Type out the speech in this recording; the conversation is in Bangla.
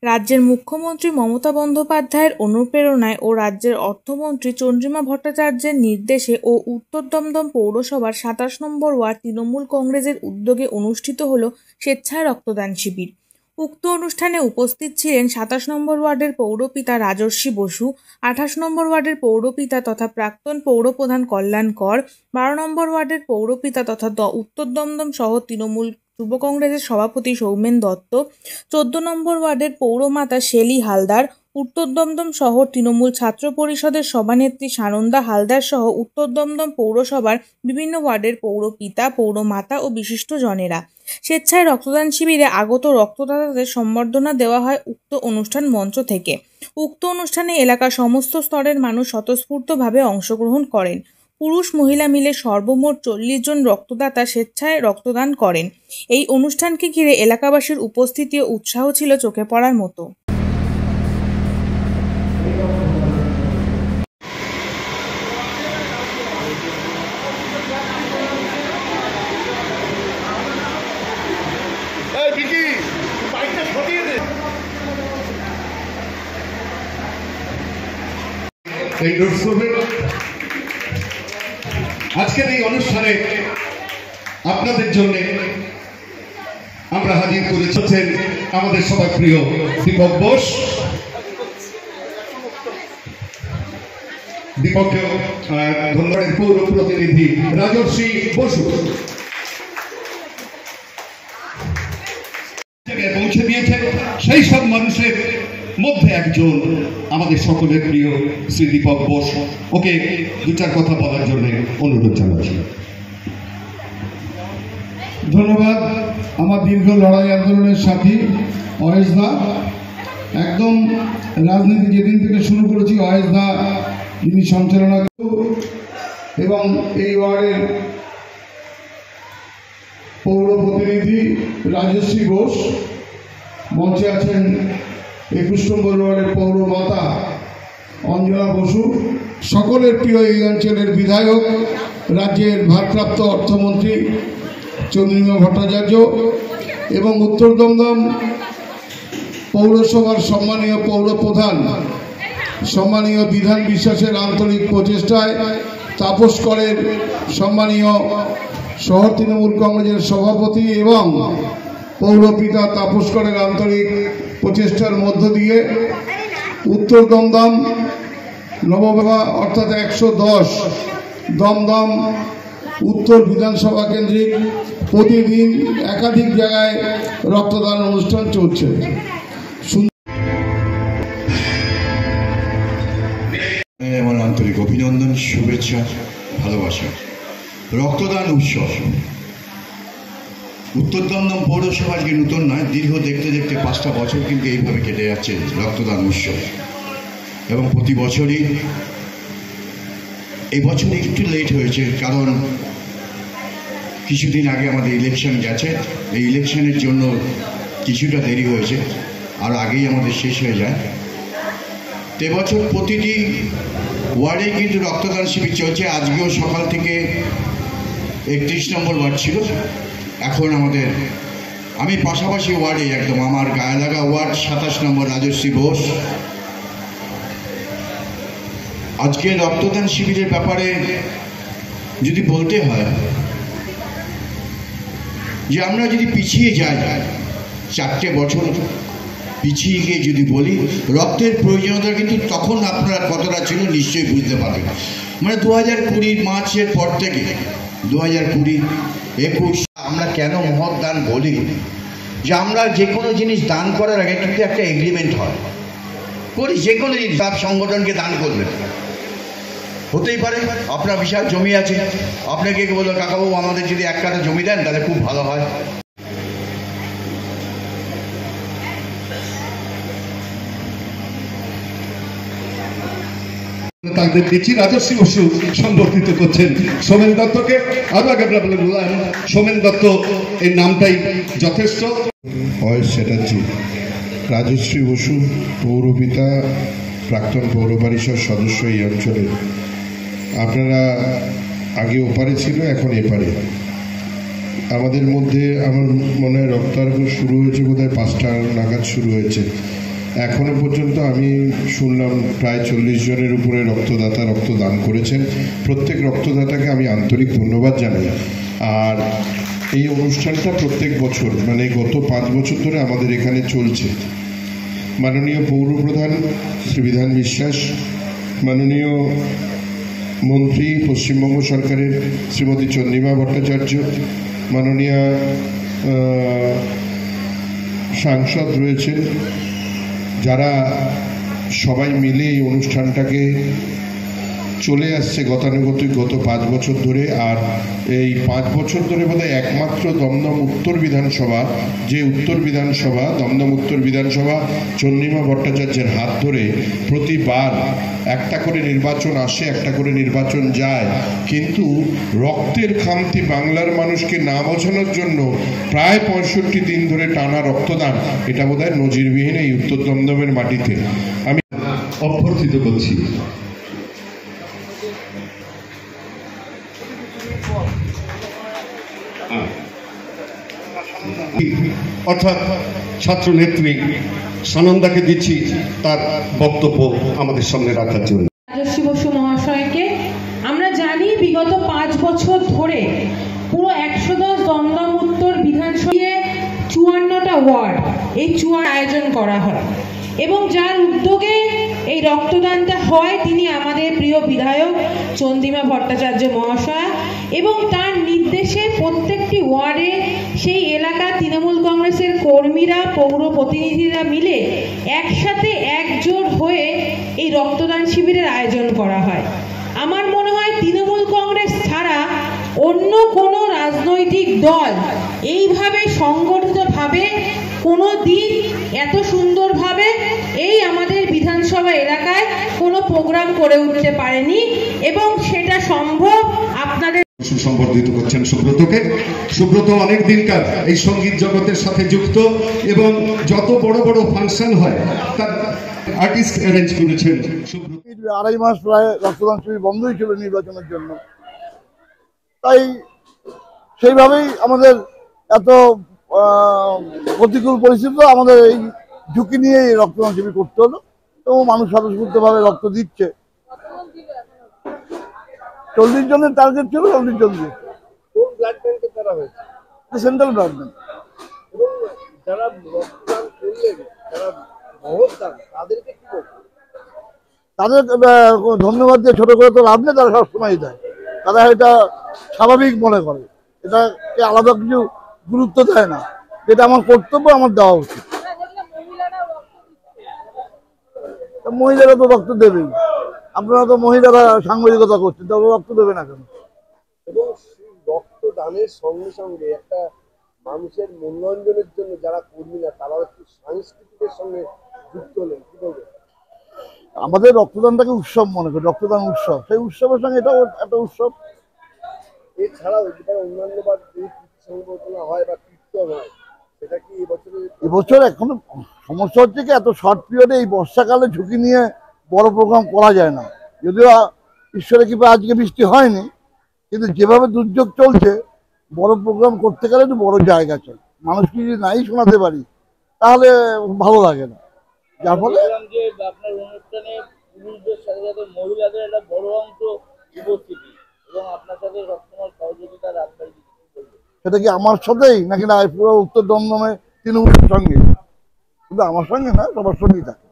রাজ্যের মুখ্যমন্ত্রী মমতা বন্দ্যোপাধ্যায়ের অনুপ্রেরণায় ও রাজ্যের অর্থমন্ত্রী চন্দ্রিমা ভট্টাচার্যের নির্দেশে ও উত্তর দমদম পৌরসভার ২৭ নম্বর ওয়ার্ড তৃণমূল কংগ্রেসের উদ্যোগে অনুষ্ঠিত হল স্বেচ্ছায় রক্তদান শিবির। উক্ত অনুষ্ঠানে উপস্থিত ছিলেন ২৭ নম্বর ওয়ার্ডের পৌরপিতা রাজর্ষি বসু, ২৮ নম্বর ওয়ার্ডের পৌরপিতা তথা প্রাক্তন পৌরপ্রধান কল্যাণ কর, ১২ নম্বর ওয়ার্ডের পৌরপিতা তথা উত্তর দমদম শহর তৃণমূল যুব কংগ্রেসের সভাপতি সৌমেন দত্ত, ১৪ নম্বর ওয়ার্ডের পৌরমাতা শেলি হালদার, উত্তর দমদম শহর তৃণমূল ছাত্র পরিষদের সভানেত্রী সানন্দা হালদার সহ উত্তর দমদম পৌরসভার বিভিন্ন ওয়ার্ডের পৌরপিতা, পৌরমাতা ও বিশিষ্টজনেরা। স্বেচ্ছায় রক্তদান শিবিরে আগত রক্তদাতাদের সম্বর্ধনা দেওয়া হয় উক্ত অনুষ্ঠান মঞ্চ থেকে। উক্ত অনুষ্ঠানে এলাকার সমস্ত স্তরের মানুষ স্বতঃস্ফূর্তভাবে অংশগ্রহণ করেন। পুরুষ মহিলা মিলে সর্বমোট ৪০ জন রক্তদাতা স্বেচ্ছায় রক্তদান করেন। এই অনুষ্ঠানকে ঘিরে এলাকাবাসীর উপস্থিতি ও উৎসাহ ছিল চোখে পড়ার মতো। আজকের এই অনুষ্ঠানে আপনাদের জন্য আমরা হাজির করেছেন আমাদের সবার প্রিয় দীপক বোস। দীপককে ধন্যবাদ। পৌর প্রতিনিধি রাজর্ষি বসু পৌঁছে দিয়েছেন। সেই সব মানুষের মধ্যে একজন আমাদের সকলের প্রিয় শ্রী দীপক বোস। ওকে দুটার কথা বলার জন্য অনুরোধ জানাচ্ছি। ধন্যবাদ। আমার দীর্ঘ লড়াই আন্দোলনের সাথী অয়েস দা, একদম রাজনীতি যেদিন থেকে শুরু করেছি অয়েস দা যিনি সঞ্চালনা, এবং এই ওয়ার্ডের পৌর প্রতিনিধি রাজশ্রী ঘোষ, মঞ্চে আছেন ২১ নম্বর ওয়ার্ডের পৌরমাতা অঞ্জনা বসু, সকলের প্রিয় এই অঞ্চলের বিধায়ক রাজ্যের ভারপ্রাপ্ত অর্থমন্ত্রী চন্দ্রিমা ভট্টাচার্য এবং উত্তর দমদম পৌরসভার সম্মানীয় পৌরপ্রধান সম্মানীয় বিধান বিশ্বাসের আন্তরিক প্রচেষ্টায় তাপস করের সম্মানীয় শহর তৃণমূল কংগ্রেসের সভাপতি এবং পৌরপিতা তাপস করের আন্তরিক প্রচেষ্টার মধ্য দিয়ে উত্তর দমদম নববিভা অর্থাৎ ১১০ দমদম উত্তর বিধানসভা কেন্দ্রিক প্রতিদিন একাধিক জায়গায় রক্তদান অনুষ্ঠান চলছে। আমার আন্তরিক অভিনন্দন, শুভেচ্ছা, ভালোবাসা। রক্তদান উৎসব উত্তর দমদম পৌরসভা আজকে নতুন নয়, দীর্ঘ দেখতে দেখতে ৫টা বছর কিন্তু এইভাবে কেটে যাচ্ছে রক্তদান উৎসব। এবং প্রতি বছরই, এই বছর একটু লেট হয়েছে কারণ কিছুদিন আগে আমাদের ইলেকশন গেছে, এই ইলেকশনের জন্য কিছুটা দেরি হয়েছে, আর আগেই আমাদের শেষ হয়ে যায়। তো এবছর প্রতিটি ওয়ার্ডে কিন্তু রক্তদান শিবির চলছে। আজকেও সকাল থেকে ৩১ নম্বর ওয়ার্ড ছিল, এখন আমাদের আমি পাশাপাশি ওয়ার্ডে একদম আমার গায়ে লাগা ওয়ার্ড ২৭ নম্বর রাজর্ষি বোস। আজকে রক্তদান শিবিরের ব্যাপারে যদি বলতে হয় যে আমরা যদি পিছিয়ে যাই ৪টে বছর পিছিয়ে গিয়ে যদি বলি, রক্তের প্রয়োজনীয়তা কিন্তু তখন আপনারা কতটা ছিল নিশ্চয়ই বুঝতে পারবেন। মানে ২০২০ মার্চের পর থেকে ২০২০, ২১ আমরা কেন মহৎ দান বলি, যে আমরা যে কোনো জিনিস দান করার আগে কিন্তু একটা এগ্রিমেন্ট হয় করি। যে কোনো জিনিস সব সংগঠনকে দান করবেন, হতেই পারে আপনার বিশাল জমি আছে, আপনাকে বললো কাকাবাবু আমাদের যদি ১ কাঠা জমি দেন তাহলে খুব ভালো হয়। তাদের দেখছি রাজর্ষি বসু সম্বর্ধিত করছেন সোমেন দত্তকে। আরো আগে আমরা বললাম সোমেন দত্ত এই নামটাই যথেষ্ট। অয়েস চ্যাটার্জি, রাজশ্রী বসু, পৌরপিতা, প্রাক্তন পৌর পরিষদ সদস্য এই অঞ্চলের। আপনারা আগে ওপারে ছিল, এখন এপারে। আমাদের মধ্যে আমার মনে হয় রক্তারোপণ শুরু হয়েছে বোধহয় ৫টা নাগাদ শুরু হয়েছে। এখনো পর্যন্ত আমি শুনলাম প্রায় 40 জনের উপরে রক্তদাতা রক্তদান করেছেন। প্রত্যেক রক্তদাতাকে আমি আন্তরিক ধন্যবাদ জানাই। আর এই অনুষ্ঠানটা প্রত্যেক বছর মানে গত 5 বছর ধরে আমাদের এখানে চলছে। মাননীয় পৌরপ্রধান শ্রী বিধান বিশ্বাস, মাননীয় মন্ত্রী পশ্চিমবঙ্গ সরকারের শ্রীমতী চন্দ্রিমা ভট্টাচার্য, মাননীয় সাংসদ রয়েছেন, যারা সবাই মিলে এই অনুষ্ঠানটাকে চলে আসছে গতানুগতিক গত 5 বছর ধরে। আর এই 5 বছর ধরে বোধহয় একমাত্র দমদম উত্তর বিধানসভা, যে উত্তর বিধানসভা দমদম উত্তর বিধানসভা চন্দ্রিমা ভট্টাচার্যের হাত ধরে প্রতিবার একটা করে নির্বাচন আসে, একটা করে নির্বাচন যায়, কিন্তু রক্তের খামতি বাংলার মানুষকে না বোঝানোর জন্য প্রায় 65 দিন ধরে টানা রক্তদান, এটা বোধহয় নজিরবিহীন এই উত্তর দমদমের মাটিতে। আমি অভ্যর্থিত করছি। অর্থাৎ ছাত্র নেত্রী সানন্দাকে দিচ্ছি তার বক্তব্য আমাদের সামনে রাখার জন্য। রাজশ্রী বসু মহাশয়কে আমরা জানি বিগত 5 বছর ধরে পুরো 110 দমদম উত্তর বিধানসভায় 54টা ওয়ার্ড এই আয়োজন করা হয় এবং যার উদ্যোগে এই রক্তদানটা হয় তিনি আমাদের প্রিয় বিধায়ক চন্দ্রিমা ভট্টাচার্য মহাশয়া, এবং তার নির্দেশে প্রত্যেকটি ওয়ার্ডে সেই এলাকার তৃণমূল কংগ্রেসের কর্মীরা পৌর প্রতিনিধিরা মিলে একসাথে একজোট হয়ে এই রক্তদান শিবিরের আয়োজন করা হয়। আমার মনে হয় তৃণমূল কংগ্রেস ছাড়া অন্য কোনো রাজনৈতিক দল এইভাবে সংগঠিতভাবে কোনো দিন এত সুন্দরভাবে এই আমাদের বিধানসভা এলাকায় কোনো প্রোগ্রাম করে উঠতে পারেনি, এবং সেটা সম্ভব আপনাদের সুসম্বর্ধিত করছেন সুব্রতকে। সুব্রত অনেক দিনকার এই সঙ্গীত জগতের সাথে যুক্ত এবং যত বড় বড় ফাংশন হয় তার আর্টিস্ট অ্যারেঞ্জ করেছেন সুব্রত। 2.5 মাস প্রায় রক্তদান শিবির বন্ধই ছিল নির্বাচনের জন্য, তাই সেইভাবেই আমাদের এত প্রতিকূল পরিস্থিতি আমাদের এই ঝুঁকি নিয়ে এই রক্তদান শিবির করতে হলো, এবং মানুষ স্বতঃস্ফূর্তভাবে রক্ত দিচ্ছে। 40 জনের টার্গেট ছিল, 40 জন দিয়ে সেন্ট্রাল ব্লাড ব্যাংক। তাদের ধন্যবাদ দিয়ে ছোট করে তো লাভ নেই, তারা সবসময় দেয়, তারা এটা স্বাভাবিক মনে করে, এটাকে আলাদা কিছু গুরুত্ব দেয় না, এটা আমার কর্তব্য, আমার দেওয়া উচিত। মহিলারা তো রক্ত দেবেই, আপনারা তো মহিলারা সাংবাদিকতা করছেন, তবে রক্ত দেবে না কেন? এবং রক্তদানের সঙ্গে সঙ্গে একটা মানুষের মনোরঞ্জনের জন্য যারা কর্মীরা তারা একটু সাংস্কৃতিকের সঙ্গে যুক্ত হলেন, কি বলবেন? আমাদের রক্তদানটাকে উৎসব মনে করি, রক্তদান উৎসব, সেই উৎসবের সঙ্গে এটাও একটা উৎসব। এছাড়াও যেটা অন্যান্য বার সংবর্ধনা হয় বা কীর্তন হয়, সেটা কি এবছর এখনো সমস্যা হচ্ছে কি, এত শর্ট পিরিয়ডে এই বর্ষাকালে ঝুঁকি নিয়ে বড় প্রোগ্রাম করা যায় না। যদিও ঈশ্বরের কৃপা আজকে বৃষ্টি হয়নি, কিন্তু যেভাবে দুর্যোগ চলছে বড় প্রোগ্রাম করতে গেলে একটু বড় জায়গা চাই, মানুষকে যদি নাই শোনাতে পারি তাহলে ভালো লাগে না। যার ফলে আপনার অনুষ্ঠানে পুরুষদের সাথে সাথে মহিলাদের একটা বড় অংশ উপস্থিতি এবং আপনার সাথে সবসময় সহযোগিতা রাখতে, সেটা কি আমার সাথেই নাকি না পুরো উত্তর দমদমে তৃণমূলের সঙ্গে? শুধু আমার সঙ্গে না, সবার সঙ্গেই থাকে।